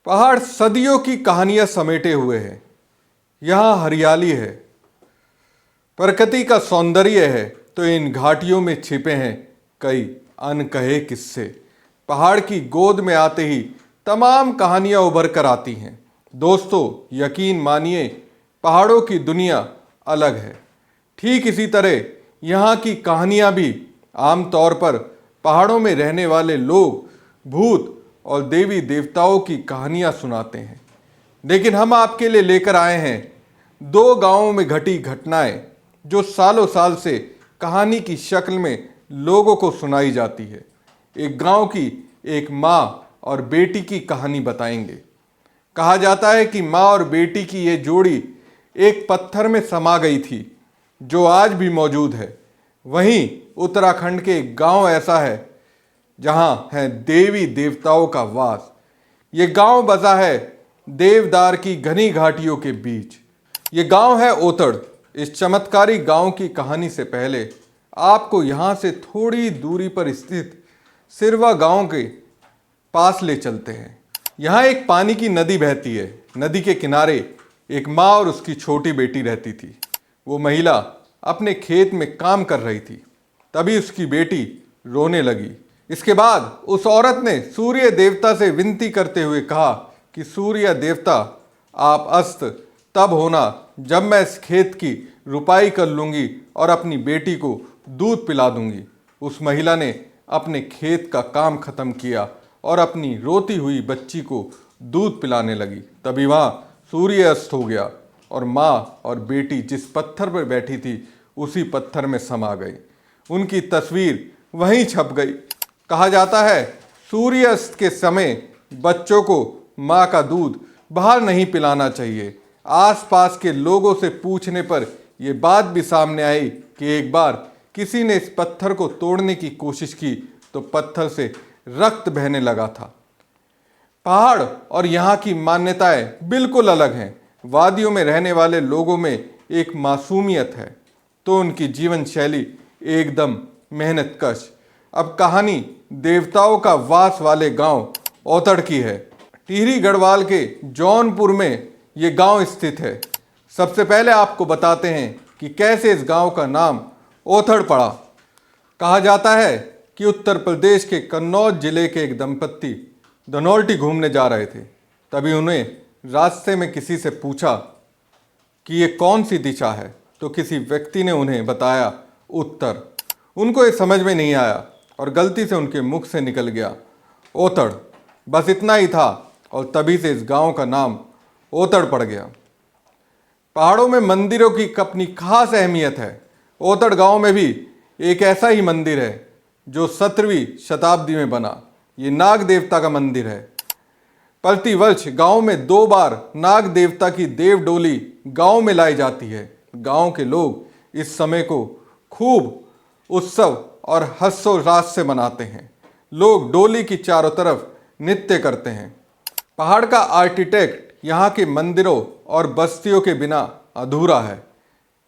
पहाड़ सदियों की कहानियां समेटे हुए हैं। यहाँ हरियाली है, प्रकृति का सौंदर्य है, तो इन घाटियों में छिपे हैं कई अनकहे किस्से। पहाड़ की गोद में आते ही तमाम कहानियां उभर कर आती हैं। दोस्तों, यकीन मानिए, पहाड़ों की दुनिया अलग है। ठीक इसी तरह यहाँ की कहानियां भी आमतौर पर पहाड़ों में रहने वाले लोग, भूत और देवी देवताओं की कहानियां सुनाते हैं। लेकिन हम आपके लिए लेकर आए हैं दो गांवों में घटी घटनाएं जो सालों साल से कहानी की शक्ल में लोगों को सुनाई जाती है। एक गांव की एक माँ और बेटी की कहानी बताएंगे। कहा जाता है कि माँ और बेटी की ये जोड़ी एक पत्थर में समा गई थी जो आज भी मौजूद है। वहीं उत्तराखंड के एक गांव ऐसा है जहां है देवी देवताओं का वास। ये गांव बसा है देवदार की घनी घाटियों के बीच। ये गांव है ओतड़। इस चमत्कारी गांव की कहानी से पहले आपको यहां से थोड़ी दूरी पर स्थित सिरवा गांव के पास ले चलते हैं। यहाँ एक पानी की नदी बहती है। नदी के किनारे एक माँ और उसकी छोटी बेटी रहती थी। वो महिला अपने खेत में काम कर रही थी। तभी उसकी बेटी रोने लगी। इसके बाद उस औरत ने सूर्य देवता से विनती करते हुए कहा कि सूर्य देवता, आप अस्त तब होना जब मैं इस खेत की रुपाई कर लूँगी और अपनी बेटी को दूध पिला दूँगी। उस महिला ने अपने खेत का काम खत्म किया और अपनी रोती हुई बच्ची को दूध पिलाने लगी। तभी वहाँ सूर्य अस्त हो गया और माँ और बेटी जिस पत्थर पर बैठी थी उसी पत्थर में समा गई। उनकी तस्वीर वहीं छप गई। कहा जाता है सूर्यास्त के समय बच्चों को माँ का दूध बाहर नहीं पिलाना चाहिए। आसपास के लोगों से पूछने पर यह बात भी सामने आई कि एक बार किसी ने इस पत्थर को तोड़ने की कोशिश की तो पत्थर से रक्त बहने लगा था। पहाड़ और यहाँ की मान्यताएं बिल्कुल अलग हैं। वादियों में रहने वाले लोगों में एक मासूमियत है तो उनकी जीवन शैली एकदम मेहनतकश। अब कहानी देवताओं का वास वाले गांव ओतड़ की है। टिहरी गढ़वाल के जौनपुर में ये गांव स्थित है। सबसे पहले आपको बताते हैं कि कैसे इस गांव का नाम ओतड़ पड़ा। कहा जाता है कि उत्तर प्रदेश के कन्नौज जिले के एक दंपत्ति धनौल्टी घूमने जा रहे थे। तभी उन्हें रास्ते में किसी से पूछा कि ये कौन सी दिशा है, तो किसी व्यक्ति ने उन्हें बताया उत्तर। उनको ये समझ में नहीं आया और गलती से उनके मुख से निकल गया ओतड़। बस इतना ही था और तभी से इस गांव का नाम ओतड़ पड़ गया। पहाड़ों में मंदिरों की अपनी खास अहमियत है। ओतड़ गांव में भी एक ऐसा ही मंदिर है जो 17वीं शताब्दी में बना। ये नाग देवता का मंदिर है। प्रतिवर्ष गांव में 2 बार नाग देवता की देव डोली गांव में लाई जाती है। गांव के लोग इस समय को खूब उत्सव और हर्षोल्लास से मनाते हैं। लोग डोली की चारों तरफ नृत्य करते हैं। पहाड़ का आर्किटेक्ट यहाँ के मंदिरों और बस्तियों के बिना अधूरा है।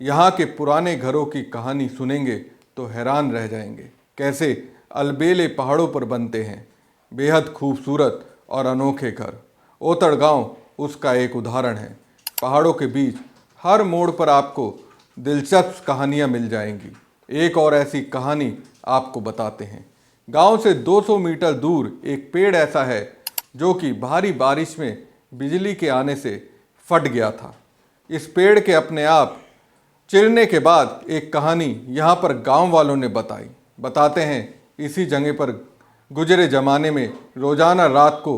यहाँ के पुराने घरों की कहानी सुनेंगे तो हैरान रह जाएंगे। कैसे अलबेले पहाड़ों पर बनते हैं बेहद खूबसूरत और अनोखे घर। ओतड़ गांव उसका एक उदाहरण है। पहाड़ों के बीच हर मोड़ पर आपको दिलचस्प कहानियाँ मिल जाएंगी। एक और ऐसी कहानी आपको बताते हैं। गांव से 200 मीटर दूर एक पेड़ ऐसा है जो कि भारी बारिश में बिजली के आने से फट गया था। इस पेड़ के अपने आप चिरने के बाद एक कहानी यहाँ पर गांव वालों ने बताई। बताते हैं इसी जगह पर गुजरे ज़माने में रोज़ाना रात को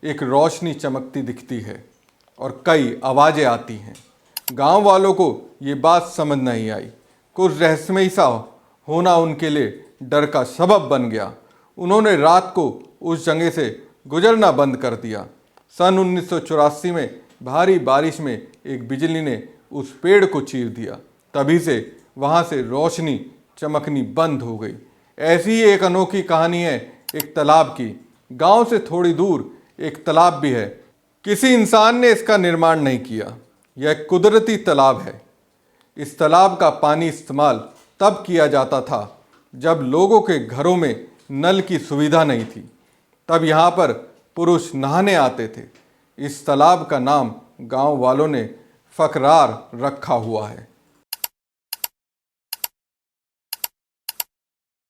एक रोशनी चमकती दिखती है और कई आवाज़ें आती हैं। गांव वालों को ये बात समझ नहीं आई। कुछ रहस्यमय सा होना उनके लिए डर का सबब बन गया। उन्होंने रात को उस जगह से गुजरना बंद कर दिया। सन 1984 में भारी बारिश में एक बिजली ने उस पेड़ को चीर दिया। तभी से वहाँ से रोशनी चमकनी बंद हो गई। ऐसी ही एक अनोखी कहानी है एक तालाब की। गांव से थोड़ी दूर एक तालाब भी है। किसी इंसान ने इसका निर्माण नहीं किया। यह एक कुदरती तालाब है। इस तालाब का पानी इस्तेमाल तब किया जाता था जब लोगों के घरों में नल की सुविधा नहीं थी। तब यहाँ पर पुरुष नहाने आते थे। इस तालाब का नाम गांव वालों ने फकरार रखा हुआ है।